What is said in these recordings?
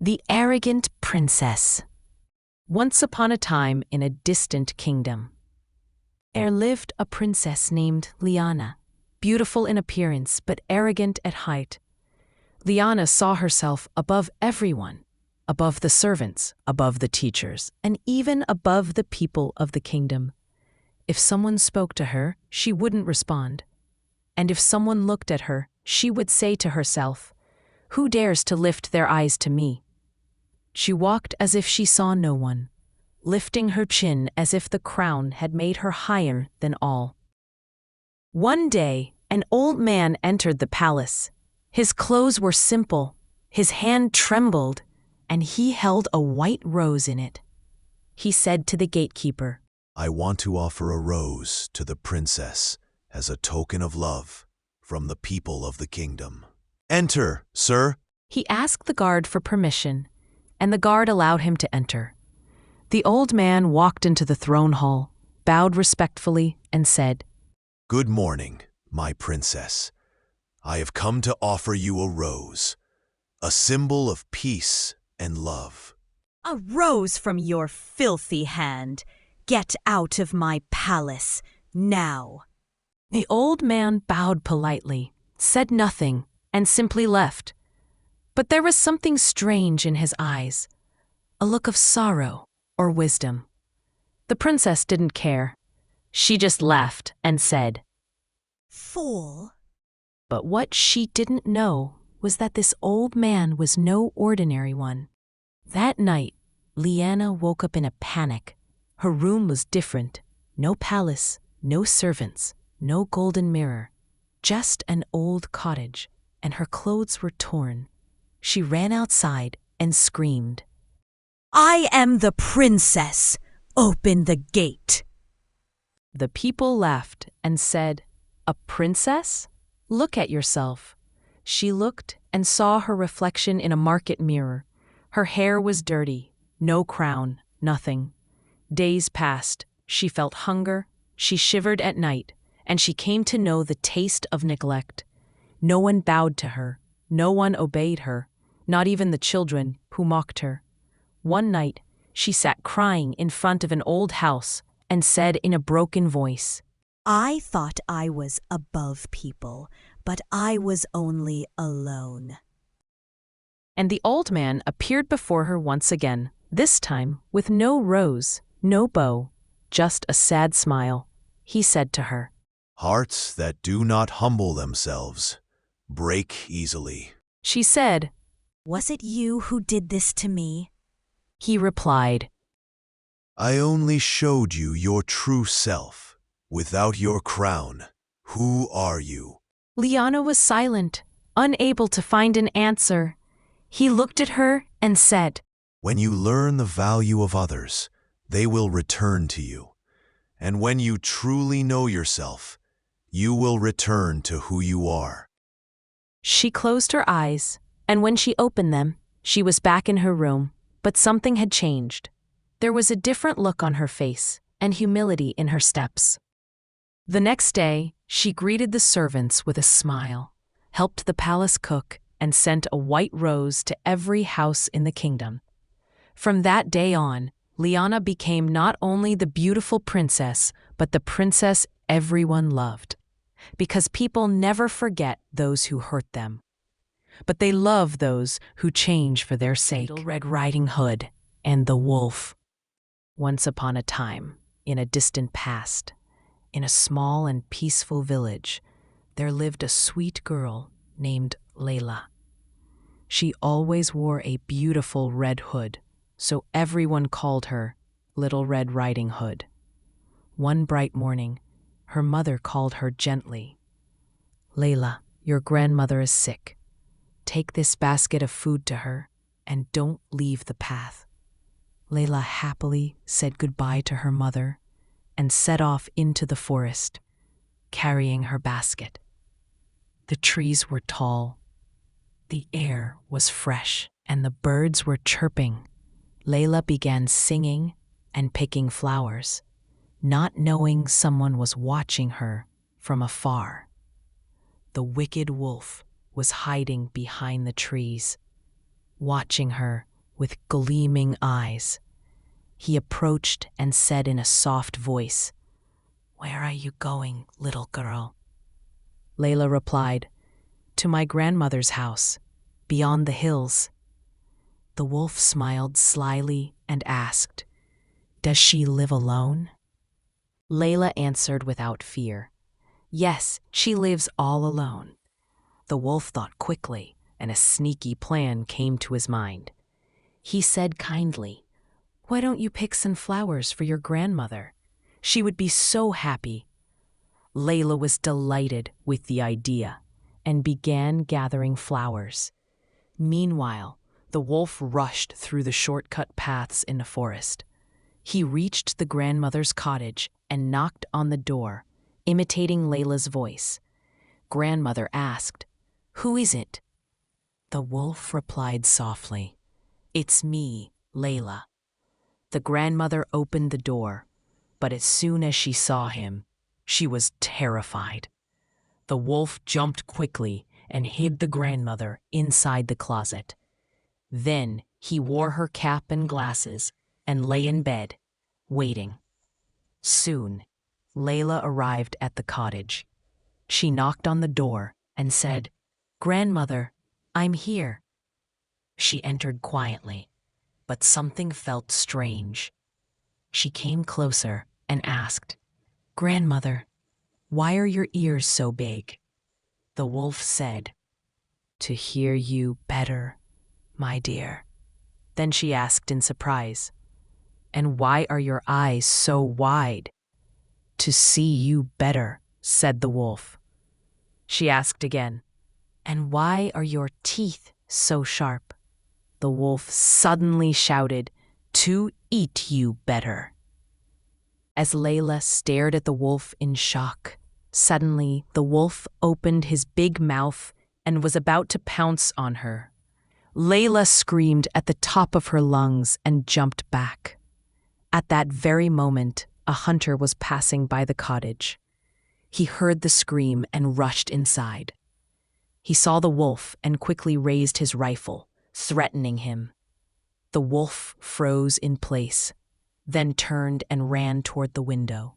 The Arrogant Princess. Once upon a time in a distant kingdom, there lived a princess named Liana, beautiful in appearance but arrogant at height. Liana saw herself above everyone, above the servants, above the teachers, and even above the people of the kingdom. If someone spoke to her, she wouldn't respond. And if someone looked at her, she would say to herself, "Who dares to lift their eyes to me?" She walked as if she saw no one, lifting her chin as if the crown had made her higher than all. One day, an old man entered the palace. His clothes were simple, his hand trembled, and he held a white rose in it. He said to the gatekeeper, "I want to offer a rose to the princess as a token of love from the people of the kingdom. Enter, sir." He asked the guard for permission, and the guard allowed him to enter. The old man walked into the throne hall, bowed respectfully, and said, "Good morning, my princess. I have come to offer you a rose, a symbol of peace and love." "A rose from your filthy hand. Get out of my palace, now." The old man bowed politely, said nothing, and simply left. But there was something strange in his eyes, a look of sorrow or wisdom. The princess didn't care. She just laughed and said, "Fool." But what she didn't know was that this old man was no ordinary one. That night, Liana woke up in a panic. Her room was different. No palace, no servants, no golden mirror, just an old cottage, and her clothes were torn. She ran outside and screamed, "I am the princess. Open the gate." The people laughed and said, "A princess? Look at yourself." She looked and saw her reflection in a market mirror. Her hair was dirty, no crown, nothing. Days passed. She felt hunger, she shivered at night, and she came to know the taste of neglect. No one bowed to her, no one obeyed her, not even the children who mocked her. One night, she sat crying in front of an old house and said in a broken voice, "I thought I was above people, but I was only alone." And the old man appeared before her once again, this time with no rose, no bow, just a sad smile. He said to her, "Hearts that do not humble themselves break easily." She said, "Was it you who did this to me?" He replied, "I only showed you your true self. Without your crown, who are you?" Liana was silent, unable to find an answer. He looked at her and said, "When you learn the value of others, they will return to you. And when you truly know yourself, you will return to who you are." She closed her eyes, and when she opened them, she was back in her room, but something had changed. There was a different look on her face and humility in her steps. The next day, she greeted the servants with a smile, helped the palace cook, and sent a white rose to every house in the kingdom. From that day on, Liana became not only the beautiful princess, but the princess everyone loved. Because people never forget those who hurt them, but they love those who change for their sake. Little Red Riding Hood and the Wolf. Once upon a time, in a distant past, in a small and peaceful village, there lived a sweet girl named Layla. She always wore a beautiful red hood, so everyone called her Little Red Riding Hood. One bright morning, her mother called her gently. "Layla, your grandmother is sick. Take this basket of food to her, and don't leave the path." Layla happily said goodbye to her mother and set off into the forest, carrying her basket. The trees were tall, the air was fresh, and the birds were chirping. Layla began singing and picking flowers, not knowing someone was watching her from afar. The wicked wolf was hiding behind the trees, watching her with gleaming eyes. He approached and said in a soft voice, "Where are you going, little girl?" Layla replied, "To my grandmother's house, beyond the hills." The wolf smiled slyly and asked, "Does she live alone?" Layla answered without fear, "Yes, she lives all alone." The wolf thought quickly, and a sneaky plan came to his mind. He said kindly, "Why don't you pick some flowers for your grandmother? She would be so happy." Layla was delighted with the idea and began gathering flowers. Meanwhile, the wolf rushed through the shortcut paths in the forest. He reached the grandmother's cottage and knocked on the door, imitating Layla's voice. Grandmother asked, "Who is it?" The wolf replied softly, "It's me, Layla." The grandmother opened the door, but as soon as she saw him, she was terrified. The wolf jumped quickly and hid the grandmother inside the closet. Then he wore her cap and glasses and lay in bed, waiting. Soon, Layla arrived at the cottage. She knocked on the door and said, "Grandmother, I'm here." She entered quietly, but something felt strange. She came closer and asked, "Grandmother, why are your ears so big?" The wolf said, "To hear you better, my dear." Then she asked in surprise, "And why are your eyes so wide?" "To see you better," said the wolf. She asked again, "And why are your teeth so sharp?" The wolf suddenly shouted, "To eat you better." As Layla stared at the wolf in shock, suddenly the wolf opened his big mouth and was about to pounce on her. Layla screamed at the top of her lungs and jumped back. At that very moment, a hunter was passing by the cottage. He heard the scream and rushed inside. He saw the wolf and quickly raised his rifle, threatening him. The wolf froze in place, then turned and ran toward the window.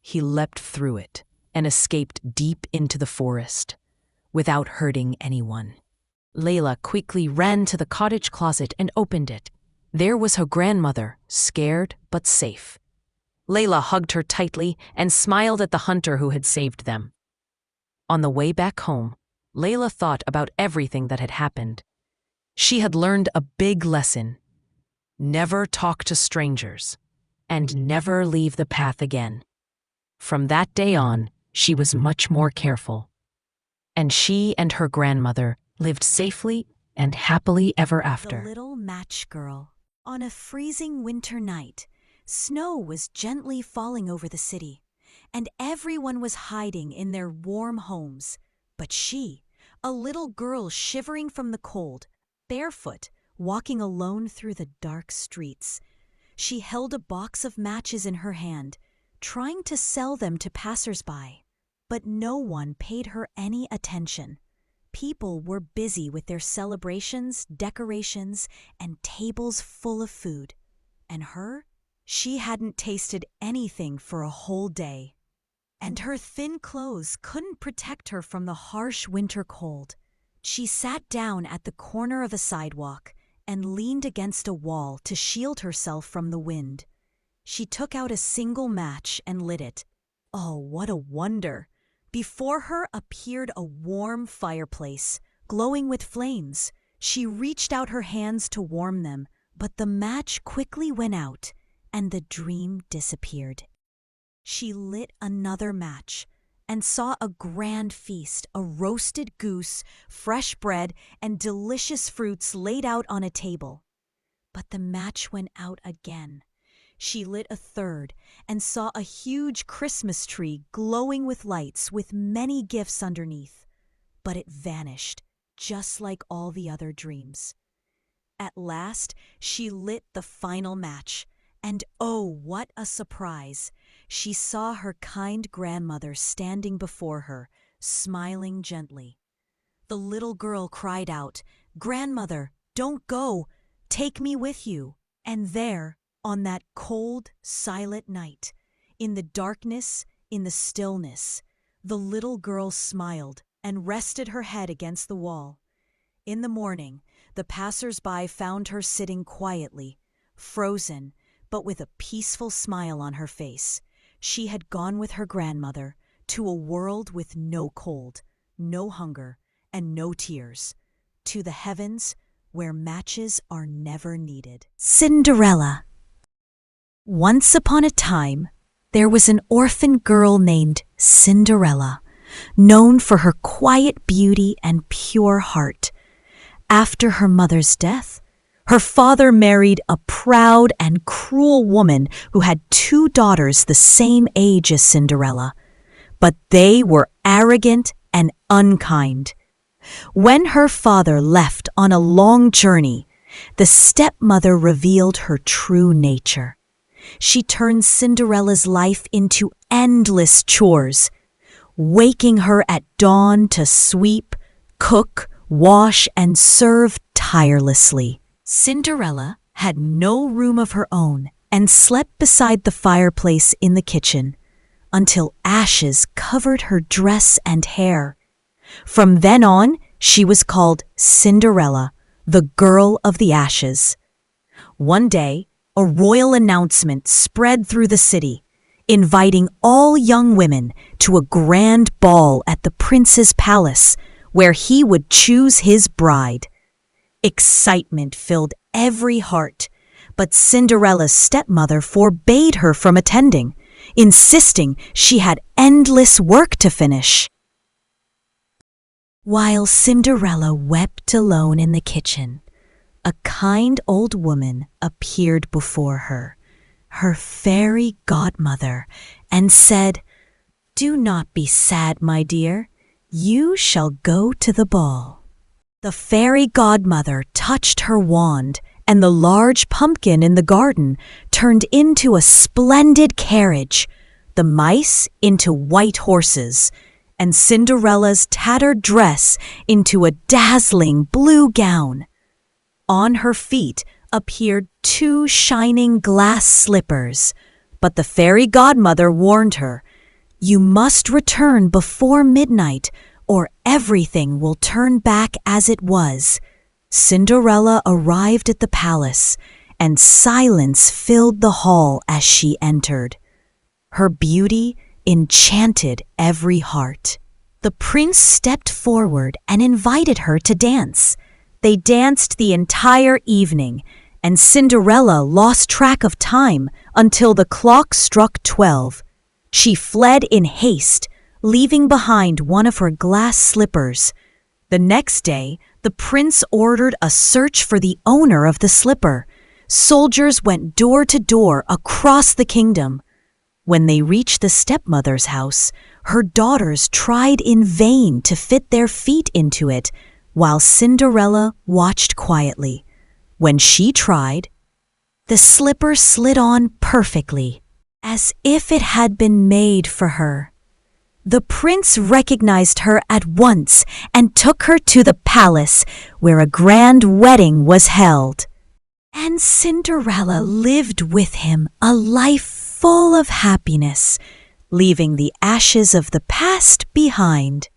He leapt through it and escaped deep into the forest, without hurting anyone. Layla quickly ran to the cottage closet and opened it. There was her grandmother, scared but safe. Layla hugged her tightly and smiled at the hunter who had saved them. On the way back home, Layla thought about everything that had happened. She had learned a big lesson: never talk to strangers, and never leave the path again. From that day on, she was much more careful. And she and her grandmother lived safely and happily ever after. The Little Match Girl. On a freezing winter night, snow was gently falling over the city, and everyone was hiding in their warm homes. But she, a little girl shivering from the cold, barefoot, walking alone through the dark streets. She held a box of matches in her hand, trying to sell them to passers-by. But no one paid her any attention. People were busy with their celebrations, decorations, and tables full of food. And her? She hadn't tasted anything for a whole day. And her thin clothes couldn't protect her from the harsh winter cold. She sat down at the corner of a sidewalk and leaned against a wall to shield herself from the wind. She took out a single match and lit it. Oh, what a wonder! Before her appeared a warm fireplace, glowing with flames. She reached out her hands to warm them, but the match quickly went out, and the dream disappeared. She lit another match and saw a grand feast, a roasted goose, fresh bread, and delicious fruits laid out on a table. But the match went out again. She lit a third and saw a huge Christmas tree glowing with lights with many gifts underneath. But it vanished, just like all the other dreams. At last, she lit the final match, and oh, what a surprise! She saw her kind grandmother standing before her, smiling gently. The little girl cried out, "Grandmother, don't go! Take me with you. And there, on that cold, silent night, in the darkness, in the stillness, the little girl smiled and rested her head against the wall. In the morning, the passers-by found her sitting quietly, frozen, but with a peaceful smile on her face. She had gone with her grandmother to a world with no cold, no hunger, and no tears, to the heavens where matches are never needed. Cinderella. Once upon a time, there was an orphan girl named Cinderella, known for her quiet beauty and pure heart. After her mother's death, her father married a proud and cruel woman who had 2 daughters the same age as Cinderella, but they were arrogant and unkind. When her father left on a long journey, the stepmother revealed her true nature. She turned Cinderella's life into endless chores, waking her at dawn to sweep, cook, wash, and serve tirelessly. Cinderella had no room of her own and slept beside the fireplace in the kitchen until ashes covered her dress and hair. From then on, she was called Cinderella, the Girl of the Ashes. One day, a royal announcement spread through the city, inviting all young women to a grand ball at the prince's palace, where he would choose his bride. Excitement filled every heart, but Cinderella's stepmother forbade her from attending, insisting she had endless work to finish. While Cinderella wept alone in the kitchen, a kind old woman appeared before her, her fairy godmother, and said, "Do not be sad, my dear. You shall go to the ball." The fairy godmother touched her wand, and the large pumpkin in the garden turned into a splendid carriage, the mice into white horses, and Cinderella's tattered dress into a dazzling blue gown. On her feet appeared 2 shining glass slippers, but the fairy godmother warned her, "You must return before midnight, or everything will turn back as it was." Cinderella arrived at the palace, and silence filled the hall as she entered. Her beauty enchanted every heart. The prince stepped forward and invited her to dance. They danced the entire evening, and Cinderella lost track of time until the clock struck 12. She fled in haste, leaving behind one of her glass slippers. The next day, the prince ordered a search for the owner of the slipper. Soldiers went door to door across the kingdom. When they reached the stepmother's house, her daughters tried in vain to fit their feet into it, while Cinderella watched quietly. When she tried, the slipper slid on perfectly, as if it had been made for her. The prince recognized her at once and took her to the palace, where a grand wedding was held. And Cinderella lived with him a life full of happiness, leaving the ashes of the past behind.